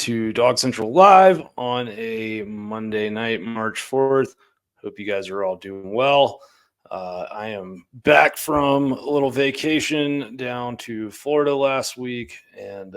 to Dog Central Live on a Monday night, March 4th. Hope you guys are all doing well. I am back from a little vacation down to Florida last week and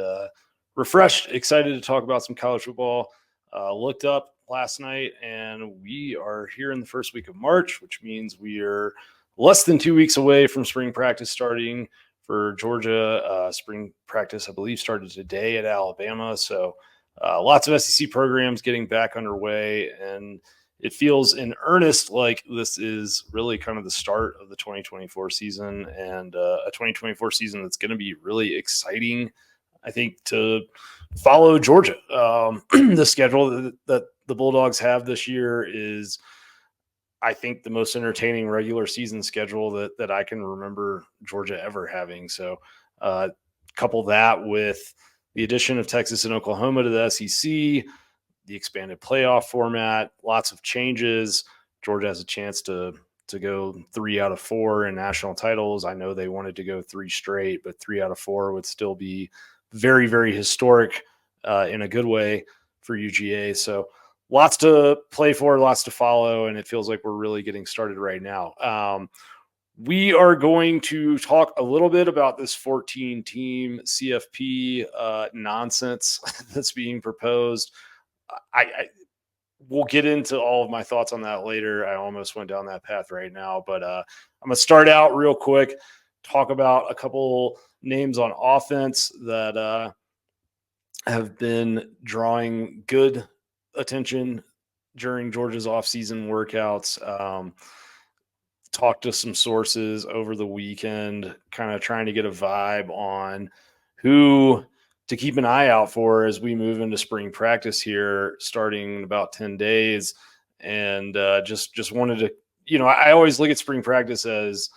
refreshed, excited to talk about some college football. Looked up last night and we are here in the first week of March, which means we are less than 2 weeks away from spring practice starting for Georgia. Spring practice, I believe, started today at Alabama. So lots of SEC programs getting back underway, and it feels in earnest like this is really kind of the start of the 2024 season, and a 2024 season that's going to be really exciting, I think, to follow Georgia. The schedule that the Bulldogs have this year is, I think, the most entertaining regular season schedule that I can remember Georgia ever having. So couple that with the addition of Texas and Oklahoma to the SEC, the expanded playoff format, lots of changes. Georgia has a chance to go 3 out of 4 in national titles. I know they wanted to go 3 straight, but 3 out of 4 would still be very, very historic in a good way for UGA. So lots to play for, lots to follow, and it feels like we're really getting started right now. We are going to talk a little bit about this 14-team CFP nonsense that's being proposed. We'll get into all of my thoughts on that later. I almost went down that path right now, but I'm going to start out real quick, talk about a couple names on offense that have been drawing good attention during Georgia's offseason workouts. Talked to some sources over the weekend, kind of trying to get a vibe on who to keep an eye out for as we move into spring practice here, starting in about 10 days. And just wanted to, I always look at spring practice as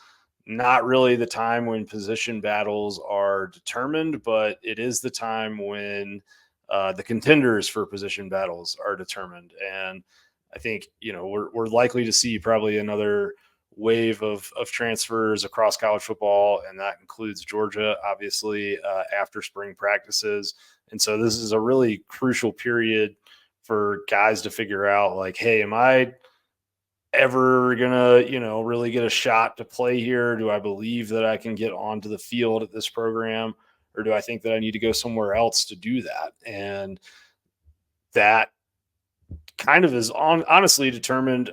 not really the time when position battles are determined, but it is the time when the contenders for position battles are determined. And I think, we're likely to see probably another wave of transfers across college football, and that includes Georgia, obviously, after spring practices. And so this is a really crucial period for guys to figure out, like, hey, am I ever gonna, really get a shot to play here? Do I believe that I can get onto the field at this program, or do I think that I need to go somewhere else to do that? And that kind of is honestly determined,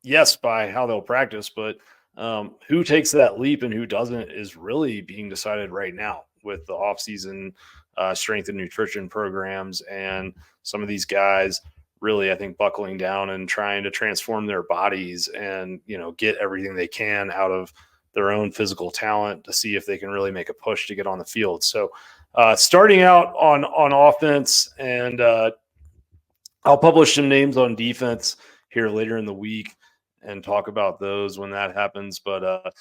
yes, by how they'll practice, but who takes that leap and who doesn't is really being decided right now with the offseason strength and nutrition programs, and some of these guys really, I think, buckling down and trying to transform their bodies and, get everything they can out of their own physical talent to see if they can really make a push to get on the field. So starting out on offense, and I'll publish some names on defense here later in the week and talk about those when that happens. But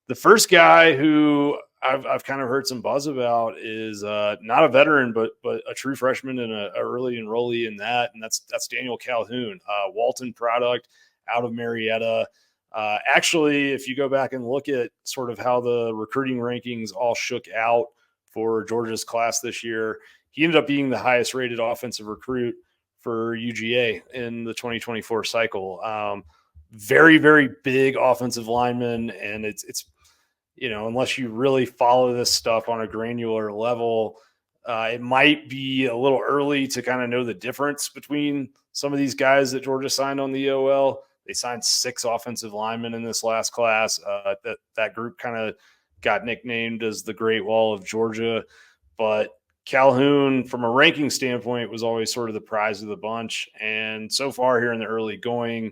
the first guy who I've kind of heard some buzz about is not a veteran, but a true freshman and a early enrollee in that, and that's Daniel Calhoun, Walton product out of Marietta. Actually, if you go back and look at sort of how the recruiting rankings all shook out for Georgia's class this year, he ended up being the highest rated offensive recruit for UGA in the 2024 cycle. Very, very big offensive lineman. And it's, unless you really follow this stuff on a granular level, it might be a little early to kind of know the difference between some of these guys that Georgia signed on the EOL. They signed 6 offensive linemen in this last class. That group kind of got nicknamed as the Great Wall of Georgia, but Calhoun, from a ranking standpoint, was always sort of the prize of the bunch. And so far here in the early going,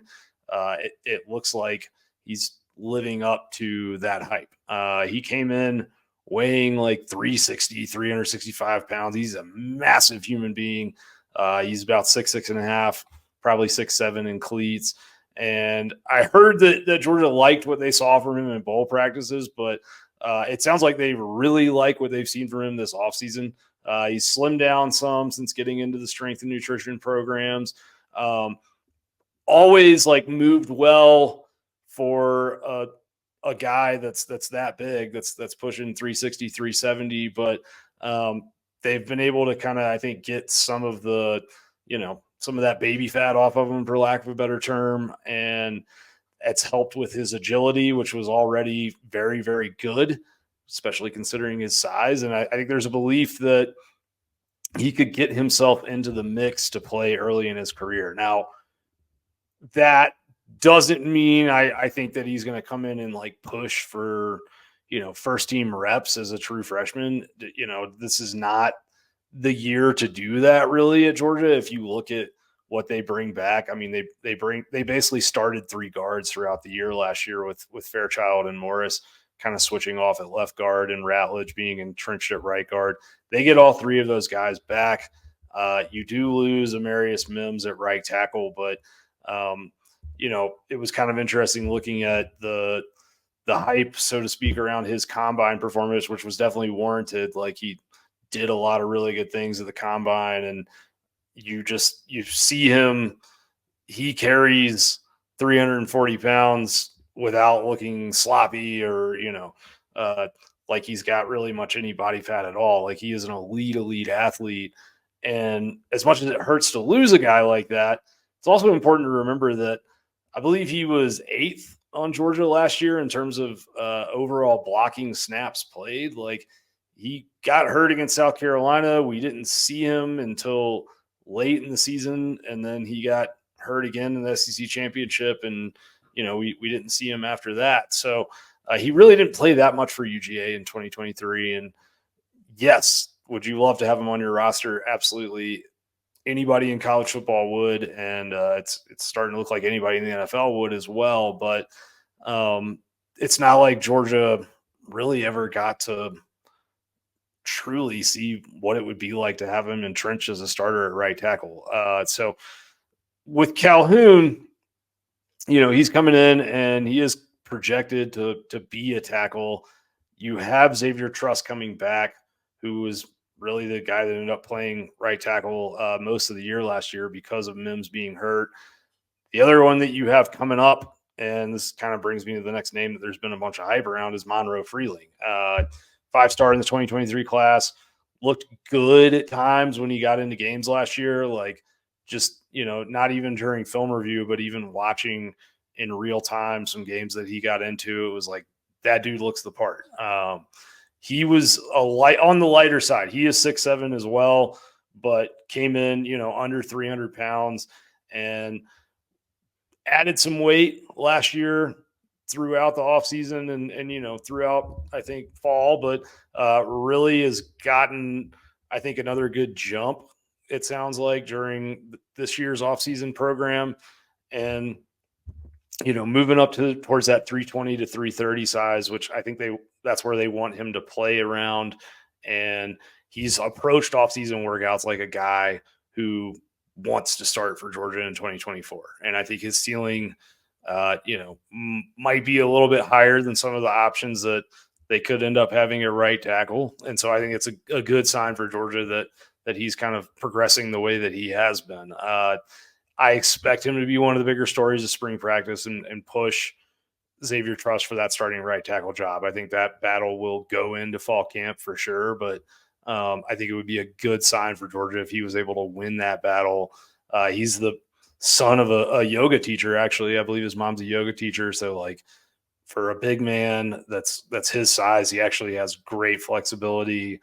it looks like he's living up to that hype. He came in weighing like 365 pounds. He's a massive human being. He's about 6'6.5", probably 6'7" in cleats. And I heard that Georgia liked what they saw from him in bowl practices, but it sounds like they really like what they've seen from him this offseason. He's slimmed down some since getting into the strength and nutrition programs. Always like moved well for a guy that's that big, that's pushing 360, 370. But they've been able to kind of, I think, get some of the, some of that baby fat off of him, for lack of a better term. And it's helped with his agility, which was already very, very good, especially considering his size. And I think there's a belief that he could get himself into the mix to play early in his career. Now, that doesn't mean I think that he's going to come in and like push for, first team reps as a true freshman. This is not the year to do that really at Georgia. If you look at what they bring back, I mean, they basically started 3 guards throughout the year last year with Fairchild and Morris kind of switching off at left guard and Ratledge being entrenched at right guard. They get all 3 of those guys back. You do lose Amarius Mims at right tackle, but it was kind of interesting looking at the hype, so to speak, around his combine performance, which was definitely warranted. Like, he did a lot of really good things at the combine, and you see him, he carries 340 pounds without looking sloppy or, like he's got really much any body fat at all. Like, he is an elite athlete. And as much as it hurts to lose a guy like that, it's also important to remember that I believe he was 8th on Georgia last year in terms of overall blocking snaps played. Like, he got hurt against South Carolina. We didn't see him until late in the season, and then he got hurt again in the SEC championship, and we didn't see him after that. So he really didn't play that much for UGA in 2023. And yes, would you love to have him on your roster? Absolutely. Anybody in college football would, and it's starting to look like anybody in the NFL would as well. But it's not like Georgia really ever got to truly see what it would be like to have him entrenched as a starter at right tackle. So with Calhoun, he's coming in and he is projected to be a tackle. You have Xavier Truss coming back, who was really the guy that ended up playing right tackle most of the year last year because of Mims being hurt. The other one that you have coming up, and this kind of brings me to the next name that there's been a bunch of hype around, is Monroe Freeling. 5-star in the 2023 class, looked good at times when he got into games last year. Like, just, not even during film review, but even watching in real time some games that he got into, it was like, that dude looks the part. He was on the lighter side. He is 6'7" as well, but came in, under 300 pounds and added some weight last year throughout the offseason and throughout, I think, fall, but really has gotten, I think, another good jump, it sounds like, during this year's offseason program. And, moving up towards that 320 to 330 size, which I think that's where they want him to play around. And he's approached offseason workouts like a guy who wants to start for Georgia in 2024. And I think his ceiling, might be a little bit higher than some of the options that they could end up having at right tackle. And so I think it's a good sign for Georgia that he's kind of progressing the way that he has been. I expect him to be one of the bigger stories of spring practice and push Xavier Truss for that starting right tackle job. I think that battle will go into fall camp for sure, but I think it would be a good sign for Georgia if he was able to win that battle. He's the son of a yoga teacher, actually. I believe his mom's a yoga teacher. So, like, for a big man that's his size, he actually has great flexibility,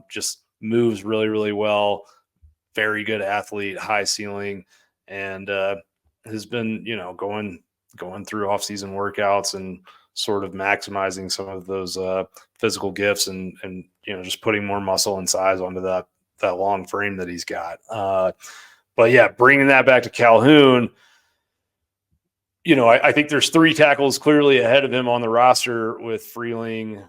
just moves really, really well. Very good athlete, high ceiling, and has been, going through off-season workouts and sort of maximizing some of those physical gifts and just putting more muscle and size onto that long frame that he's got. But yeah, bringing that back to Calhoun, I think there's 3 tackles clearly ahead of him on the roster with Freeling,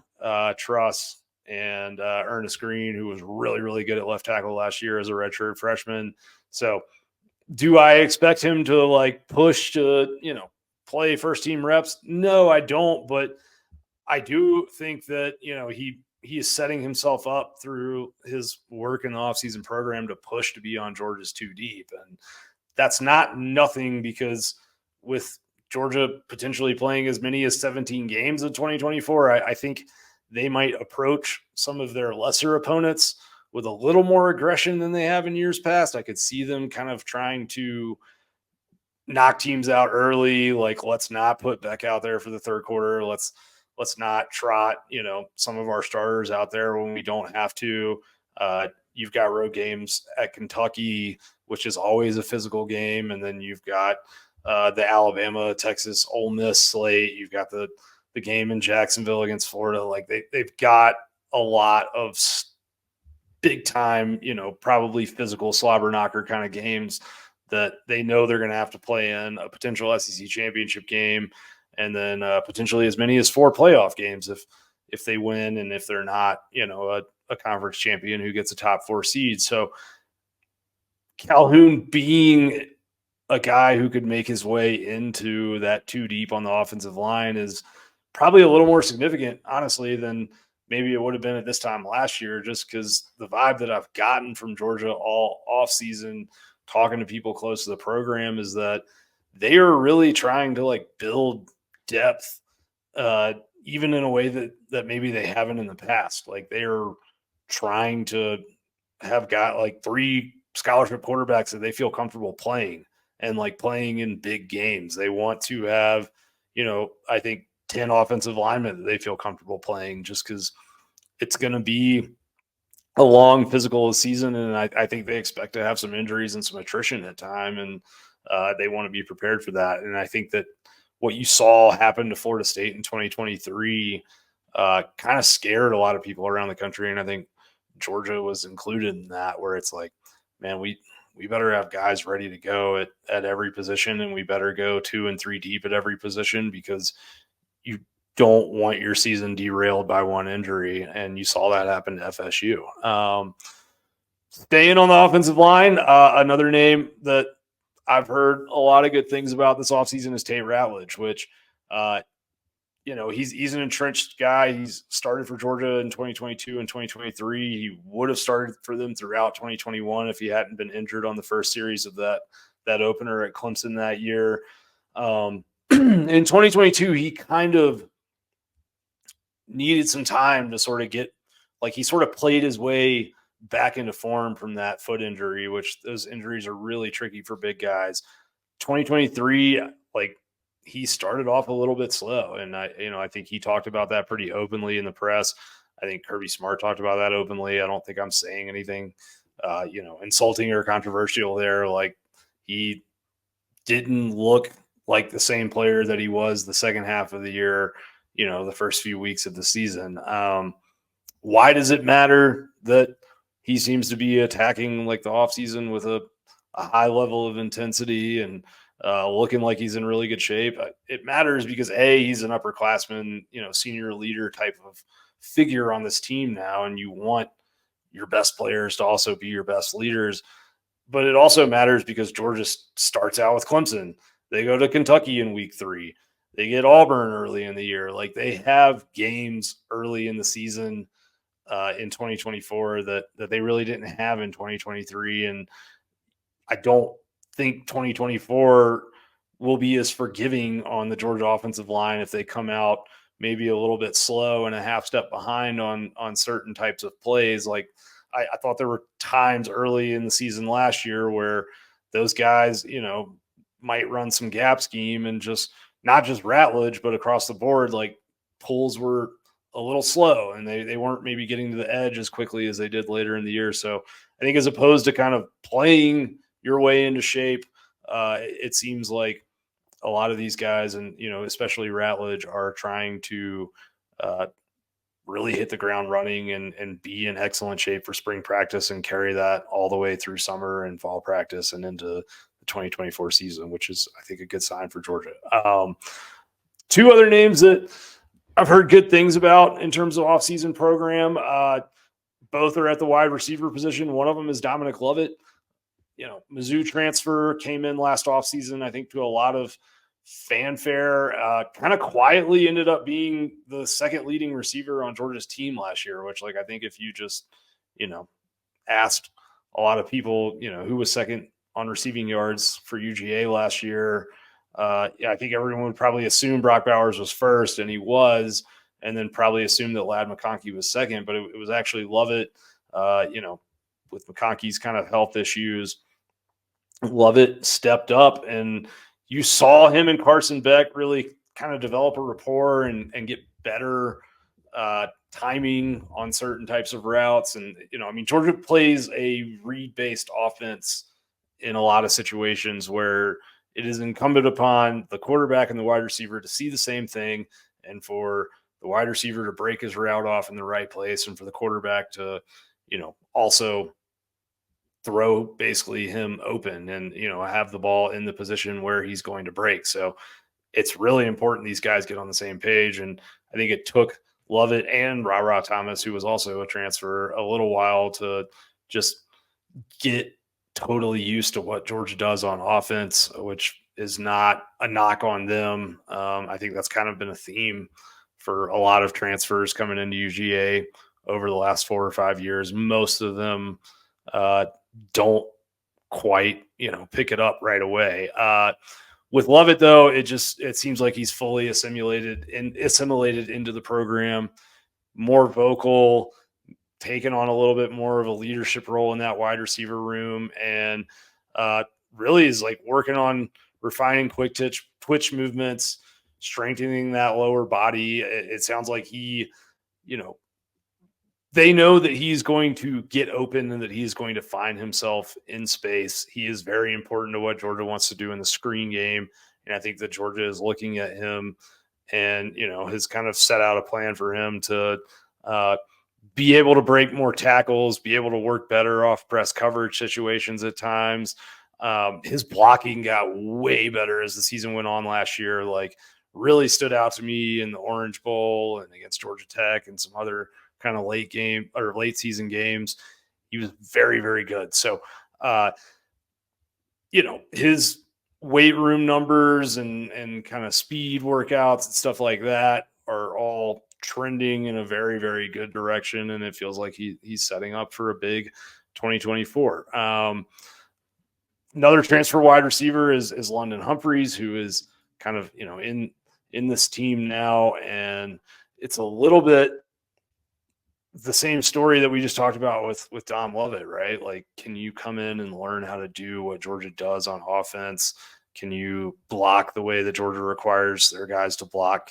Truss, and Ernest Green, who was really, really good at left tackle last year as a redshirt freshman. So do I expect him to push to, play first team reps? No, I don't. But I do think that, he is setting himself up through his work in the offseason program to push to be on Georgia's 2 deep. And that's not nothing, because with Georgia potentially playing as many as 17 games in 2024, I think they might approach some of their lesser opponents with a little more aggression than they have in years past. I could see them kind of trying to knock teams out early. Like, let's not put Beck out there for the third quarter. Let's not trot, some of our starters out there when we don't have to. You've got road games at Kentucky, which is always a physical game. And then you've got the Alabama, Texas, Ole Miss slate. You've got the game in Jacksonville against Florida. Like they've got a lot of big time, probably physical slobber knocker kind of games that they know they're going to have to play in, a potential SEC championship game, and then potentially as many as 4 playoff games if they win, and if they're not, a conference champion who gets a top 4 seed. So Calhoun being a guy who could make his way into that 2 deep on the offensive line is probably a little more significant, honestly, than maybe it would have been at this time last year, just because the vibe that I've gotten from Georgia all offseason, talking to people close to the program, is that they are really trying to build depth, even in a way that maybe they haven't in the past. Like, they are trying to have got 3 scholarship quarterbacks that they feel comfortable playing, and playing in big games. They want to have, I think 10 offensive linemen that they feel comfortable playing, just because it's going to be a long physical season. And I think they expect to have some injuries and some attrition at time. And they want to be prepared for that. And I think that what you saw happen to Florida State in 2023 kind of scared a lot of people around the country. And I think Georgia was included in that, where it's like, man, we better have guys ready to go at every position, and we better go 2 and 3 deep at every position, because you don't want your season derailed by one injury. And you saw that happen to FSU. Staying on the offensive line, another name that I've heard a lot of good things about this offseason is Tate Ratledge, which, he's an entrenched guy. He's started for Georgia in 2022 and 2023. He would have started for them throughout 2021 if he hadn't been injured on the first series of that opener at Clemson that year. In 2022, he kind of needed some time to sort of get, he sort of played his way back into form from that foot injury, which those injuries are really tricky for big guys. 2023, he started off a little bit slow. And I think he talked about that pretty openly in the press. I think Kirby Smart talked about that openly. I don't think I'm saying anything, insulting or controversial there. He didn't look like the same player that he was the second half of the year, the first few weeks of the season. Why does it matter that he seems to be attacking the offseason with a high level of intensity and looking like he's in really good shape? It matters because he's an upperclassman, senior leader type of figure on this team now, and you want your best players to also be your best leaders. But it also matters because Georgia starts out with Clemson. They go to Kentucky in week 3. They get Auburn early in the year. They have games early in the season in 2024 that they really didn't have in 2023. And I don't think 2024 will be as forgiving on the Georgia offensive line if they come out maybe a little bit slow and a half step behind on certain types of plays. I thought there were times early in the season last year where those guys, might run some gap scheme, and just not just Ratledge, but across the board, pulls were a little slow, and they weren't maybe getting to the edge as quickly as they did later in the year. So I think as opposed to kind of playing your way into shape, it seems like a lot of these guys, and especially Ratledge, are trying to really hit the ground running and be in excellent shape for spring practice, and carry that all the way through summer and fall practice and into the 2024 season, which is, I think, a good sign for Georgia. 2 other names that I've heard good things about in terms of offseason program. Both are at the wide receiver position. One of them is Dominic Lovett. Mizzou transfer, came in last offseason, I think, to a lot of fanfare, kind of quietly ended up being the second leading receiver on Georgia's team last year, which I think if you just, asked a lot of people, who was second on receiving yards for UGA last year, I think everyone would probably assume Brock Bowers was first, and he was, and then probably assume that Ladd McConkey was second, but it was actually Lovett, with McConkey's kind of health issues, Lovett stepped up, and you saw him and Carson Beck really kind of develop a rapport and get better timing on certain types of routes. And, I mean, Georgia plays a read-based offense in a lot of situations where it is incumbent upon the quarterback and the wide receiver to see the same thing, and for the wide receiver to break his route off in the right place, and for the quarterback to, also throw basically him open and, have the ball in the position where he's going to break. So it's really important these guys get on the same page. And I think it took Lovett and Ra Thomas, who was also a transfer, a little while to just get totally used to what Georgia does on offense, which is not a knock on them. I think that's kind of been a theme for a lot of transfers coming into UGA over the last 4 or 5 years. Most of them don't quite, pick it up right away. With Lovett, though, it seems like he's fully assimilated into the program, more vocal, taken on a little bit more of a leadership role in that wide receiver room, and really is like working on refining quick twitch movements, strengthening that lower body. It sounds like he, they know that he's going to get open and that he's going to find himself in space. He is very important to what Georgia wants to do in the screen game. And I think that Georgia is looking at him and, has kind of set out a plan for him to be able to break more tackles, be able to work better off press coverage situations at times. His blocking got way better as the season went on last year. Like, really stood out to me in the Orange Bowl and against Georgia Tech and some other kind of late season games. He was very, very good. So, his weight room numbers and kind of speed workouts and stuff like that are all trending in a very, very good direction. And it feels like he's setting up for a big 2024. Another transfer wide receiver is London Humphreys, who is kind of, in this team now. And it's a little bit the same story that we just talked about with Dom Lovett, right? Like, can you come in and learn how to do what Georgia does on offense? Can you block the way that Georgia requires their guys to block?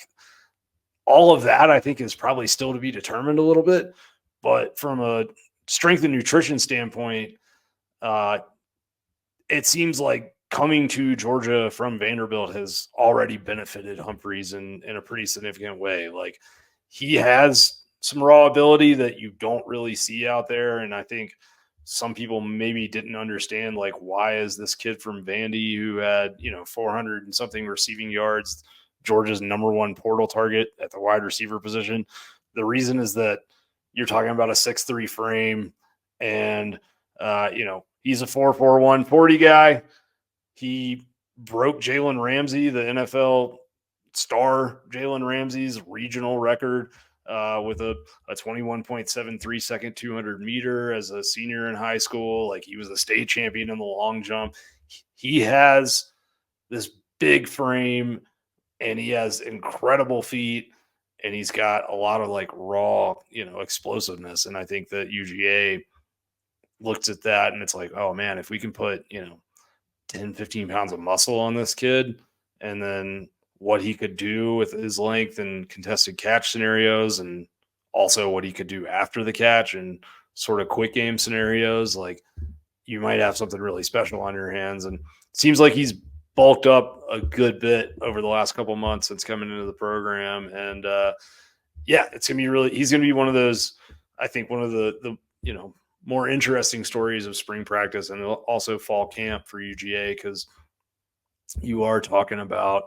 All of that, I think, is probably still to be determined a little bit. But from a strength and nutrition standpoint, it seems like coming to Georgia from Vanderbilt has already benefited Humphreys in a pretty significant way. Like, he has some raw ability that you don't really see out there. And I think some people maybe didn't understand, like, why is this kid from Vandy who had, 400 and something receiving yards, Georgia's number one portal target at the wide receiver position? The reason is that you're talking about a 6'3" frame, and, he's a 4.41 40 guy. He broke Jalen Ramsey, the NFL star Jalen Ramsey's regional record with a 21.73 second 200 meter as a senior in high school. Like, he was a state champion in the long jump. He has this big frame, and he has incredible feet, and he's got a lot of like raw, explosiveness. And I think that UGA looked at that and it's like, oh man, if we can put, 10, 15 pounds of muscle on this kid, and then what he could do with his length and contested catch scenarios, and also what he could do after the catch and sort of quick game scenarios, like, you might have something really special on your hands. And it seems like he's bulked up a good bit over the last couple months since coming into the program. And it's going to be he's going to be one of those, I think, one of the more interesting stories of spring practice and also fall camp for UGA, because you are talking about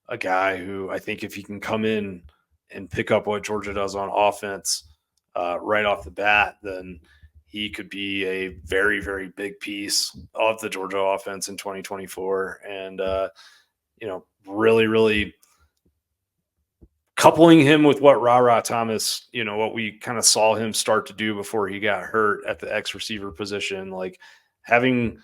a guy who, I think, if he can come in and pick up what Georgia does on offense right off the bat, then he could be a very, very big piece of the Georgia offense in 2024. And, really, really coupling him with what Ra Thomas, what we kind of saw him start to do before he got hurt at the X receiver position, like having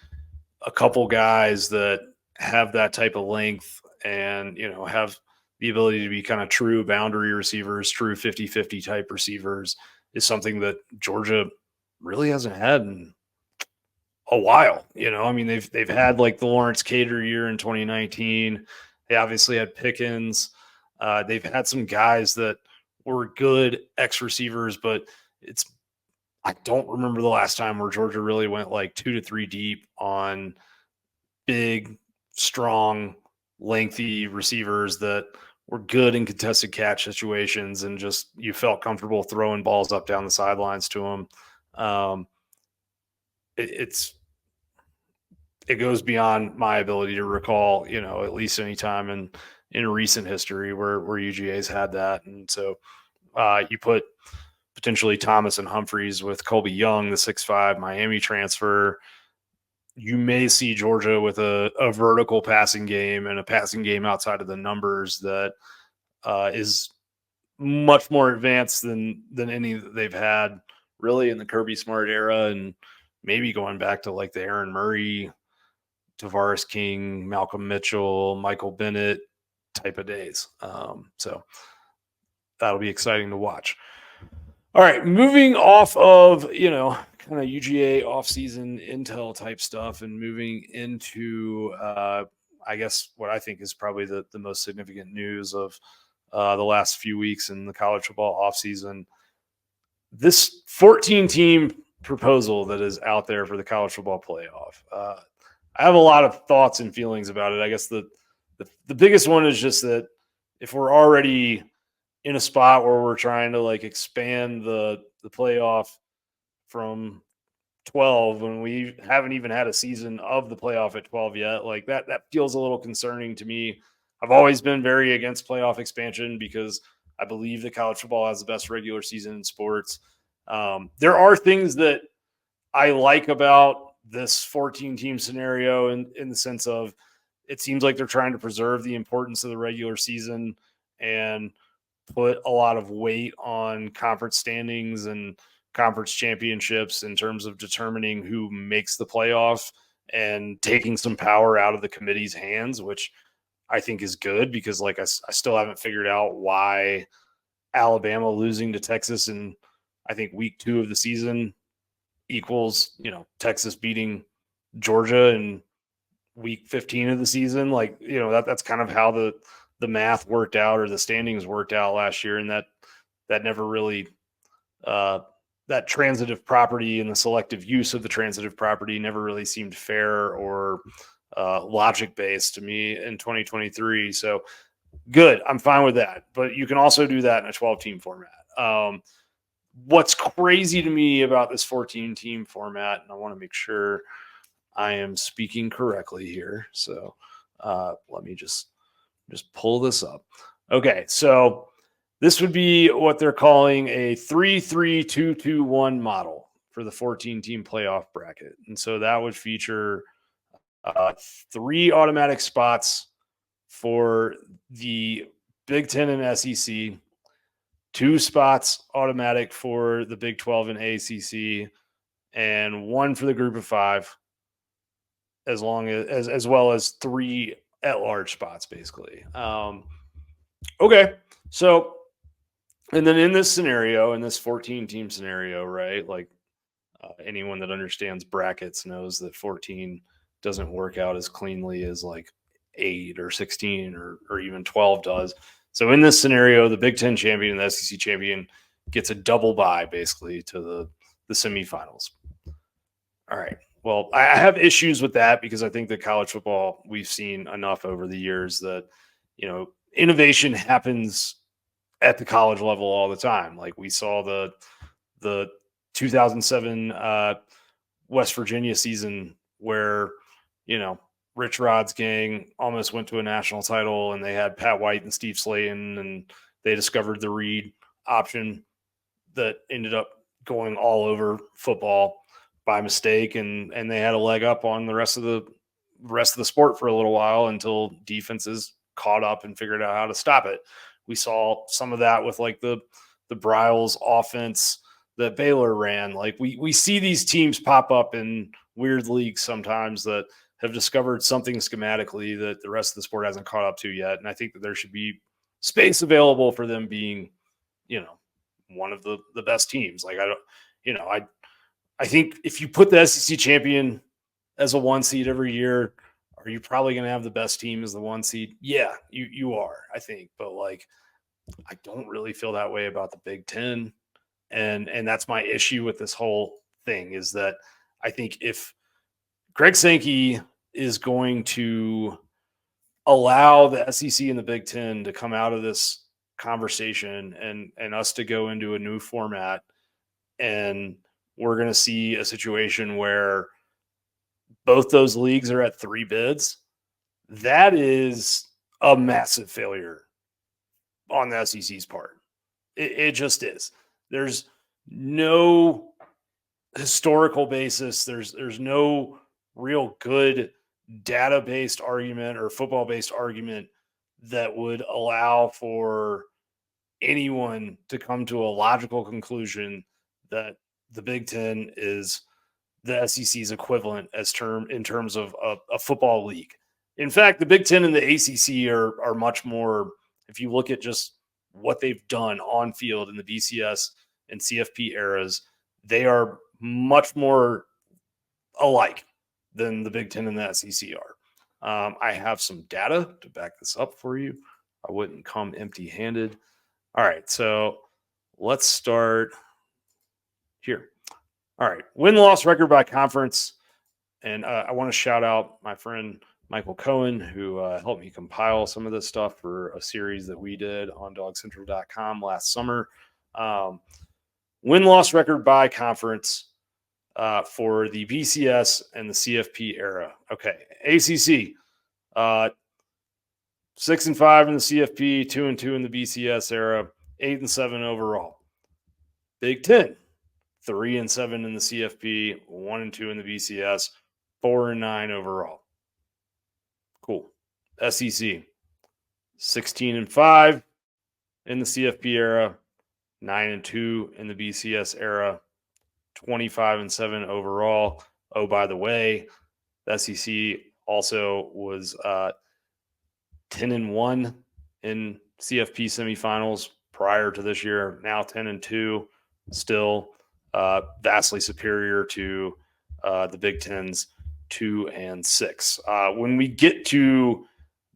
a couple guys that have that type of length and, have the ability to be kind of true boundary receivers, true 50-50 type receivers, is something that Georgia really hasn't had in a while. I mean, they've had like the Lawrence Cater year in 2019. They obviously had Pickens. They've had some guys that were good X receivers, but I don't remember the last time where Georgia really went like 2 to 3 deep on big, strong, lengthy receivers that were good in contested catch situations and just you felt comfortable throwing balls up down the sidelines to them. Um, it, it goes beyond my ability to recall, at least any time in recent history where UGA's had that. And so you put potentially Thomas and Humphreys with Colby Young, the 6'5" Miami transfer. You may see Georgia with a vertical passing game and a passing game outside of the numbers that is much more advanced than any that they've had really in the Kirby Smart era, and maybe going back to like the Aaron Murray, Tavares King, Malcolm Mitchell, Michael Bennett type of days. So that'll be exciting to watch. All right, moving off of, kind of UGA offseason intel type stuff and moving into, I guess, what I think is probably the most significant news of the last few weeks in the college football offseason. This 14-team proposal that is out there for the college football playoff. I have a lot of thoughts and feelings about it. I guess the biggest one is just that if we're already in a spot where we're trying to like expand the playoff from 12 when we haven't even had a season of the playoff at 12 yet, like that feels a little concerning to me. I've always been very against playoff expansion because I believe that college football has the best regular season in sports. There are things that I like about this 14-team scenario in the sense of it seems like they're trying to preserve the importance of the regular season and put a lot of weight on conference standings and conference championships in terms of determining who makes the playoff and taking some power out of the committee's hands, which I think is good because like I still haven't figured out why Alabama losing to Texas in I think week 2 of the season equals, Texas beating Georgia in week 15 of the season. Like, that's kind of how the math worked out or the standings worked out last year. And that never really, that transitive property and the selective use of the transitive property never really seemed fair or logic based to me in 2023. So good. I'm fine with that. But you can also do that in a 12-team format. What's crazy to me about this 14-team format, and I want to make sure I am speaking correctly here. So let me just pull this up. Okay, so this would be what they're calling a 3-3-2-2-1 model for the 14-team playoff bracket. And so that would feature 3 automatic spots for the Big Ten and SEC, 2 spots automatic for the Big 12 and ACC, and 1 for the Group of 5, as well as 3 at-large spots, basically. Okay, so and then in this scenario, in this 14-team scenario, right? Like anyone that understands brackets knows that 14 doesn't work out as cleanly as like 8 or 16 or even 12 does. So in this scenario, the Big Ten champion and the SEC champion gets a double bye basically to the semifinals. All right. Well, I have issues with that because I think that college football, we've seen enough over the years that, innovation happens at the college level all the time. Like we saw the 2007 West Virginia season where, Rich Rod's gang almost went to a national title and they had Pat White and Steve Slayton and they discovered the read option that ended up going all over football by mistake and they had a leg up on the rest of the sport for a little while until defenses caught up and figured out how to stop it. We saw some of that with like the Briles offense that Baylor ran. Like we see these teams pop up in weird leagues sometimes that have discovered something schematically that the rest of the sport hasn't caught up to yet. And I think that there should be space available for them being, one of the best teams. Like I think if you put the SEC champion as a 1 seed every year, are you probably going to have the best team as the 1 seed? Yeah, you are, I think. But like, I don't really feel that way about the Big Ten. And that's my issue with this whole thing is that I think if Greg Sankey is going to allow the SEC and the Big Ten to come out of this conversation and us to go into a new format, and we're going to see a situation where both those leagues are at 3 bids, that is a massive failure on the SEC's part. It just is. There's no historical basis. There's no real good data-based argument or football-based argument that would allow for anyone to come to a logical conclusion that the Big Ten is the SEC's equivalent in terms of a football league. In fact, the Big Ten and the ACC are much more. If you look at just what they've done on field in the BCS and CFP eras, they are much more alike than the Big Ten and the SEC are. I have some data to back this up for you. I wouldn't come empty-handed. All right, so let's start here. All right, win-loss record by conference. And I want to shout out my friend Michael Cohen, who helped me compile some of this stuff for a series that we did on dogcentral.com last summer. Win-loss record by conference for the BCS and the CFP era. Okay, ACC, 6-5 in the CFP, 2-2 in the BCS era, 8-7 overall. Big Ten, 3-7 in the CFP, 1-2 in the BCS, 4-9 overall. Cool. SEC, 16-5 in the CFP era, 9-2 in the BCS era, 25-7 overall. Oh, by the way, the SEC also was 10-1 in CFP semifinals prior to this year. Now 10-2, still vastly superior to the Big Ten's 2-6. When we get to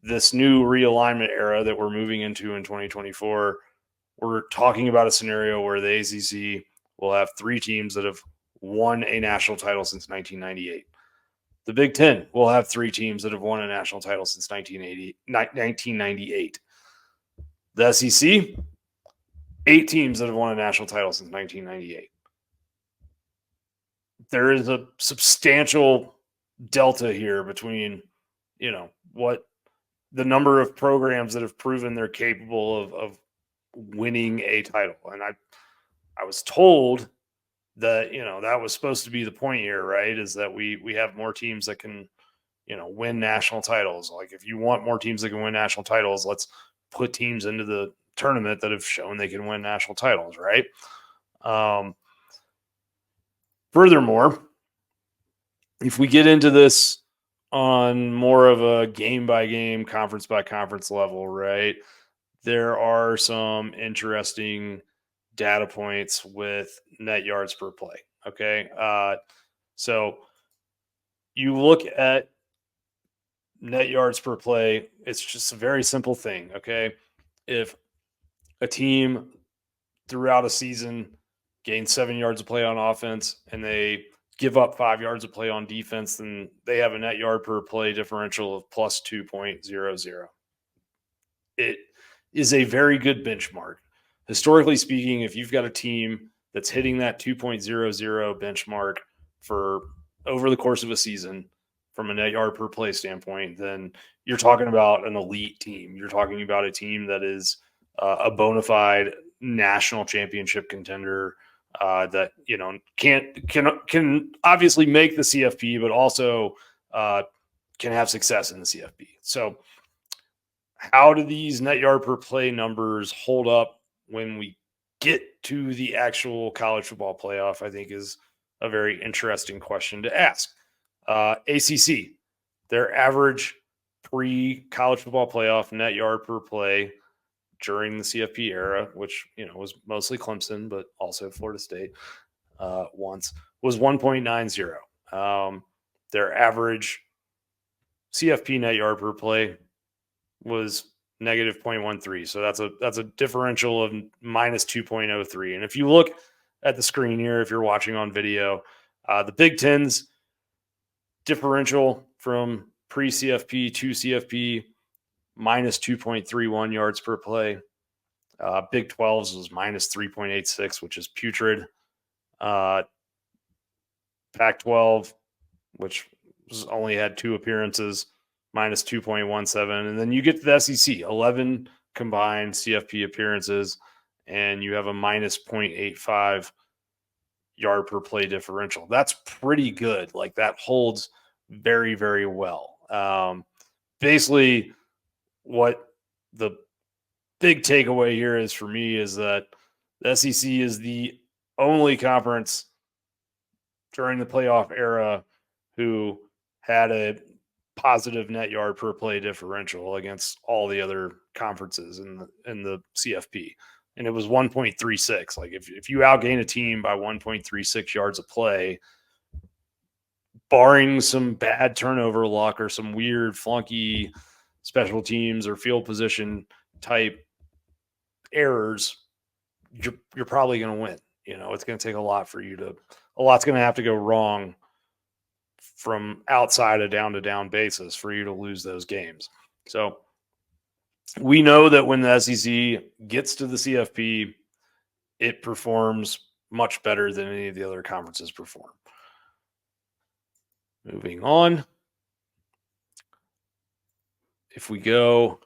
this new realignment era that we're moving into in 2024, we're talking about a scenario where the ACC will have 3 teams that have won a national title since 1998. The Big Ten will have 3 teams that have won a national title since 1998. The SEC, 8 teams that have won a national title since 1998. There is a substantial delta here between, what the number of programs that have proven they're capable of winning a title. And I was told that, that was supposed to be the point here, right? Is that we have more teams that can, win national titles. Like if you want more teams that can win national titles, let's put teams into the tournament that have shown they can win national titles, right? Furthermore, if we get into this on more of a game by game, conference by conference level, right, there are some interesting data points with net yards per play. Okay. So you look at net yards per play, it's just a very simple thing. Okay. If a team throughout a season gains 7 yards of play on offense and they give up 5 yards of play on defense, then they have a net yard per play differential of plus 2.00. It is a very good benchmark. Historically speaking, if you've got a team that's hitting that 2.00 benchmark for over the course of a season from a net yard per play standpoint, then you're talking about an elite team. You're talking about a team that is a bona fide national championship contender that can obviously make the CFP, but also can have success in the CFP. So how do these net yard per play numbers hold up when we get to the actual college football playoff? I think is a very interesting question to ask. ACC, their average pre-college football playoff net yard per play during the CFP era, which was mostly Clemson, but also Florida State once, was 1.90. their average CFP net yard per play was negative 0.13. So that's a differential of minus 2.03. And if you look at the screen here, if you're watching on video, the Big Ten's differential from pre-CFP to CFP minus 2.31 yards per play. Big 12s was minus 3.86, which is putrid. Pac-12, which only had 2 appearances, minus 2.17. And then you get to the SEC, 11 combined CFP appearances, and you have a minus 0.85 yard per play differential. That's pretty good. Like, that holds very, very well. Basically, what the big takeaway here is for me is that the SEC is the only conference during the playoff era who had a positive net yard per play differential against all the other conferences in the CFP. And it was 1.36. Like, if you outgain a team by 1.36 yards a play, barring some bad turnover luck or some weird flunky special teams or field position type errors, you're probably going to win. You know, it's going to take a lot's going to have to go wrong from outside a down to down basis for you to lose those games. So we know that when the SEC gets to the CFP, it performs much better than any of the other conferences perform. Moving on. If we go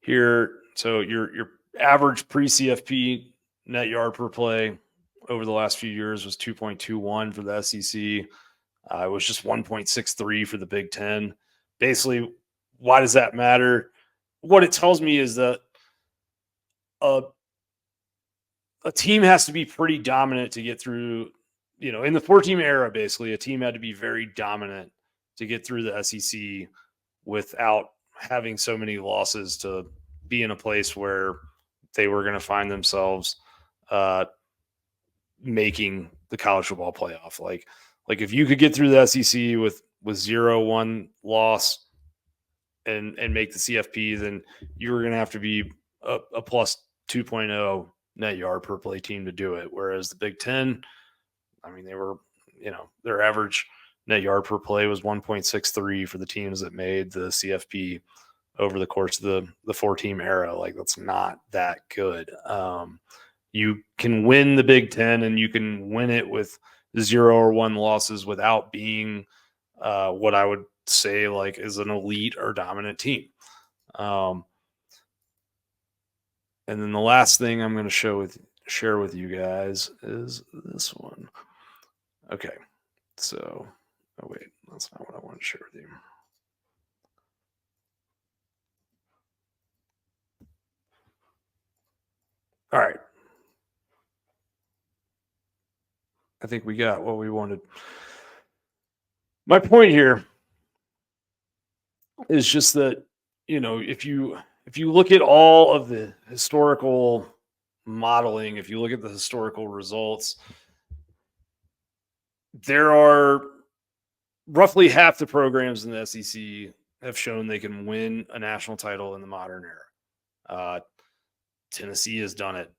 here, so your average pre-CFP net yard per play over the last few years was 2.21 for the SEC. It was just 1.63 for the Big Ten. Basically, why does that matter? What it tells me is that a team has to be pretty dominant to get through. You know, in the 4-team era, basically, a team had to be very dominant to get through the SEC without having so many losses to be in a place where they were going to find themselves making the college football playoff. Like if you could get through the SEC with 0-1 loss and make the CFP, then you were going to have to be a plus 2.0 net yard per play team to do it. Whereas the Big Ten, I mean, they were, you know, their average net yard per play was 1.63 for the teams that made the CFP over the course of the 4-team era. Like, that's not that good. You can win the Big Ten and you can win it with 0 or 1 losses without being what I would say like is an elite or dominant team. And then the last thing I'm going to share with you guys is this one. Okay, so, oh wait, that's not what I want to share with you. All right. I think we got what we wanted. My point here is just that, you know, if you look at all of the historical modeling, if you look at the historical results, there are roughly half the programs in the SEC have shown they can win a national title in the modern era. Tennessee has done it.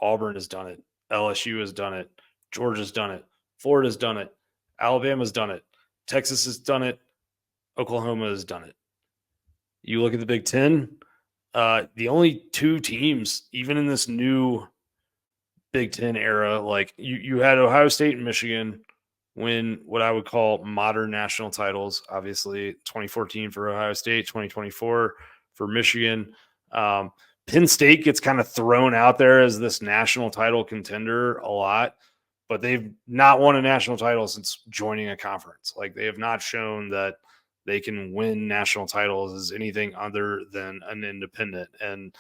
Auburn has done it. LSU has done it. Georgia's done it. Florida's done it. Alabama's done it. Texas has done it. Oklahoma has done it. You look at the Big Ten, the only 2 teams, even in this new Big Ten era, like you had Ohio State and Michigan win what I would call modern national titles. Obviously, 2014 for Ohio State, 2024 for Michigan. Penn State gets kind of thrown out there as this national title contender a lot, but they've not won a national title since joining a conference. Like, they have not shown that they can win national titles as anything other than an independent. And,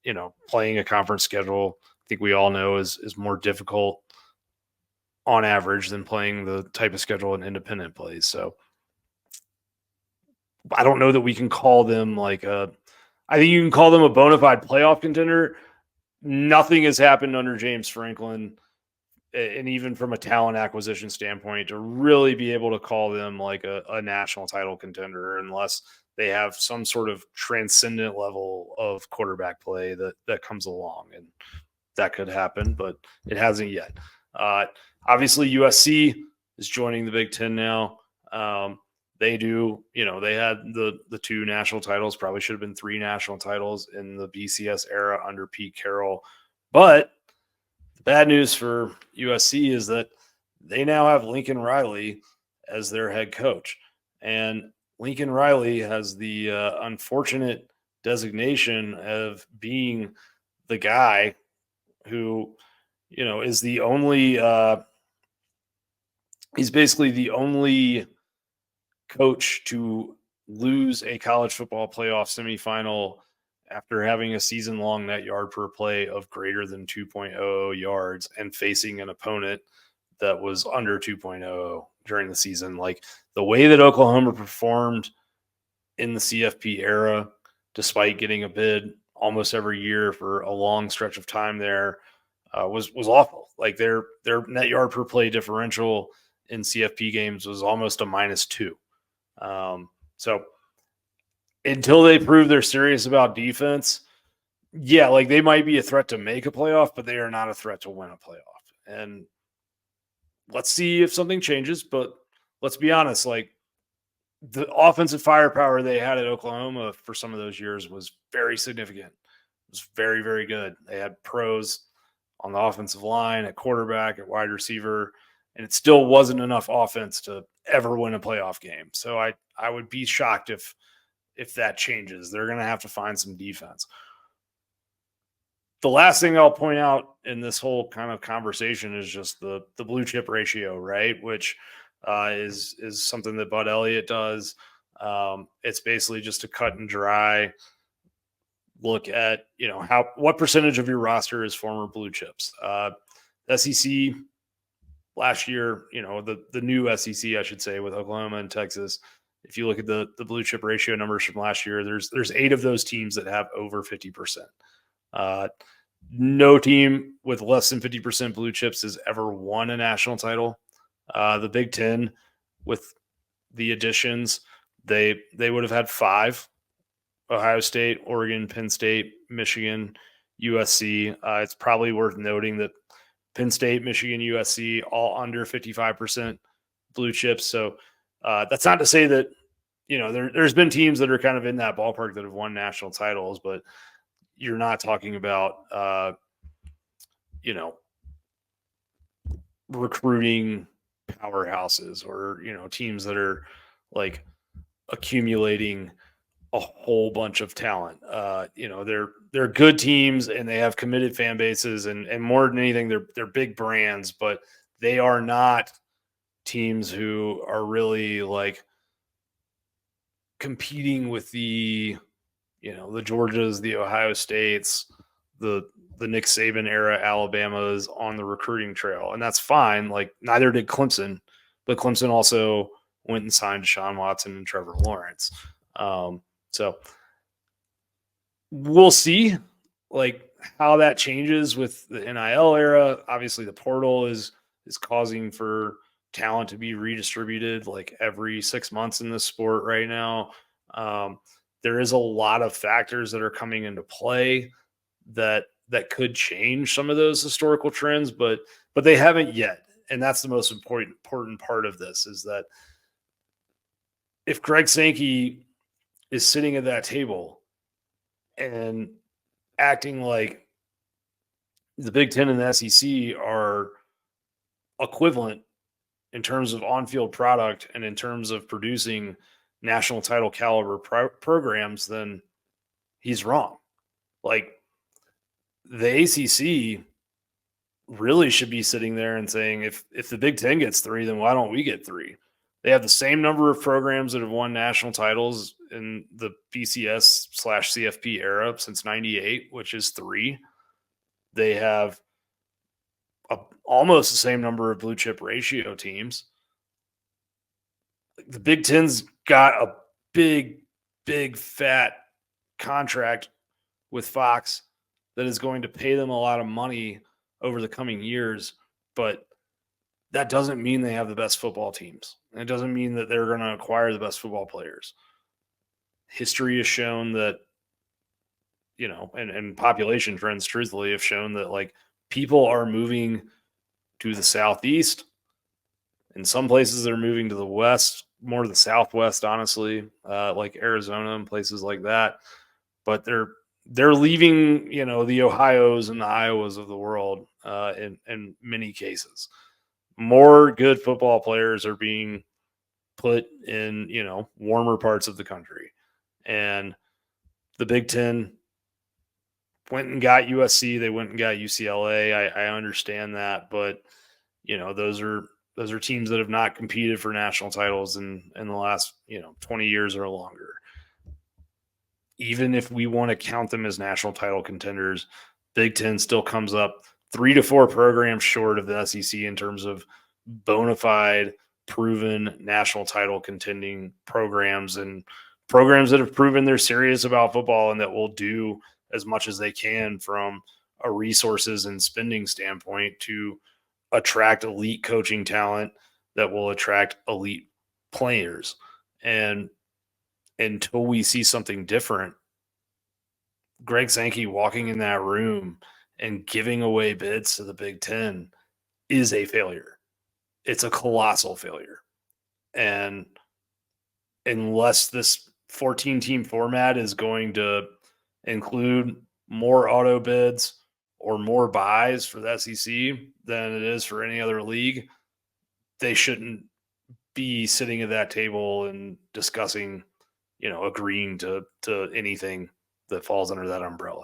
you know, playing a conference schedule, I think we all know is more difficult on average than playing the type of schedule an independent plays. So I don't know that we can call them like I think you can call them a bona fide playoff contender. Nothing has happened under James Franklin and even from a talent acquisition standpoint, to really be able to call them like a national title contender unless they have some sort of transcendent level of quarterback play that comes along. And that could happen, but it hasn't yet. Uh, Obviously, USC is joining the Big Ten now. They do, they had the 2 national titles, probably should have been 3 national titles in the BCS era under Pete Carroll. But the bad news for USC is that they now have Lincoln Riley as their head coach. And Lincoln Riley has the unfortunate designation of being the guy who, is the only, he's basically the only coach to lose a college football playoff semifinal after having a season-long net yard per play of greater than 2.00 yards and facing an opponent that was under 2.00 during the season. Like the way that Oklahoma performed in the CFP era, despite getting a bid almost every year for a long stretch of time there, was awful. Like their net yard per play differential in CFP games was almost a -2. So until they prove they're serious about defense, yeah, like they might be a threat to make a playoff, but they are not a threat to win a playoff. And let's see if something changes. But let's be honest, like the offensive firepower they had at Oklahoma for some of those years was very significant. It was very, very good. They had pros on the offensive line, at quarterback, at wide receiver, and it still wasn't enough offense to ever win a playoff game. So I would be shocked if that changes. They're going to have to find some defense. The last thing I'll point out in this whole kind of conversation is just the blue chip ratio, right? Which is something that Bud Elliott does. It's basically just a cut and dry look at, what percentage of your roster is former blue chips. SEC last year, the new SEC, I should say, with Oklahoma and Texas. If you look at the blue chip ratio numbers from last year, there's 8 of those teams that have over 50%. No team with less than 50% blue chips has ever won a national title. The Big Ten, with the additions, they would have had 5: Ohio State, Oregon, Penn State, Michigan, USC. It's probably worth noting that Penn State, Michigan, USC, all under 55% blue chips. So that's not to say that, there's been teams that are kind of in that ballpark that have won national titles, but you're not talking about, recruiting powerhouses or, teams that are like accumulating a whole bunch of talent. They're good teams and they have committed fan bases and more than anything, they're big brands, but they are not teams who are really like competing with the Georgias, the Ohio States, the Nick Saban era Alabamas on the recruiting trail. And that's fine. Like neither did Clemson, but Clemson also went and signed Deshaun Watson and Trevor Lawrence. So we'll see like how that changes with the NIL era. Obviously the portal is causing for talent to be redistributed like every 6 months in this sport right now. There is a lot of factors that are coming into play that could change some of those historical trends, but they haven't yet. And that's the most important part of this is that if Greg Sankey is sitting at that table and acting like the Big Ten and the SEC are equivalent in terms of on-field product and in terms of producing national title caliber programs, then he's wrong. Like the ACC really should be sitting there and saying, if the Big Ten gets 3, then why don't we get 3? They have the same number of programs that have won national titles in the BCS/CFP era since '98, which is 3. They have almost the same number of blue chip ratio teams. The Big Ten's got a big, fat contract with Fox that is going to pay them a lot of money over the coming years. but that doesn't mean they have the best football teams. It doesn't mean that they're going to acquire the best football players. History has shown that, and population trends, truthfully, have shown that like people are moving to the Southeast. In some places, they're moving to the West, more to the Southwest, honestly, like Arizona and places like that. But they're leaving, the Ohios and the Iowas of the world in many cases. More good football players are being put in, warmer parts of the country. And the Big Ten went and got USC. They went and got UCLA. I understand that, but those are teams that have not competed for national titles in the last 20 years or longer. Even if we want to count them as national title contenders, Big Ten still comes up 3 to 4 programs short of the SEC in terms of bona fide, proven national title contending programs, and programs that have proven they're serious about football and that will do as much as they can from a resources and spending standpoint to attract elite coaching talent that will attract elite players. And until we see something different, Greg Sankey walking in that room and giving away bids to the Big Ten is a failure. It's a colossal failure. And unless this 14-team format is going to include more auto bids or more buys for the SEC than it is for any other league, they shouldn't be sitting at that table and discussing, agreeing to anything that falls under that umbrella.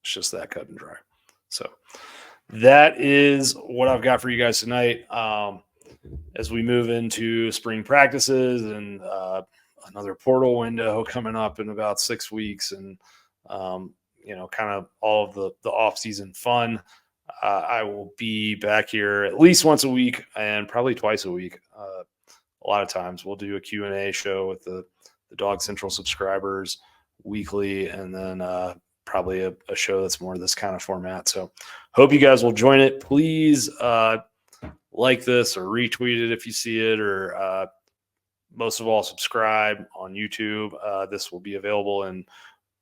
It's just that cut and dry. So that is what I've got for you guys tonight. As we move into spring practices and another portal window coming up in about 6 weeks, and kind of all of the off-season fun, I will be back here at least once a week and probably twice a week. A lot of times we'll do a Q&A show with the Dog Central subscribers weekly, and then probably a show that's more this kind of format. So hope you guys will join it. Please like this or retweet it if you see it, or most of all, subscribe on YouTube. This will be available in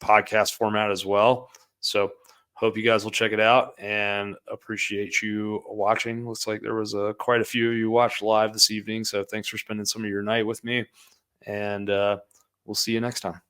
podcast format as well. So hope you guys will check it out and appreciate you watching. Looks like there was quite a few of you watched live this evening. So thanks for spending some of your night with me, and we'll see you next time.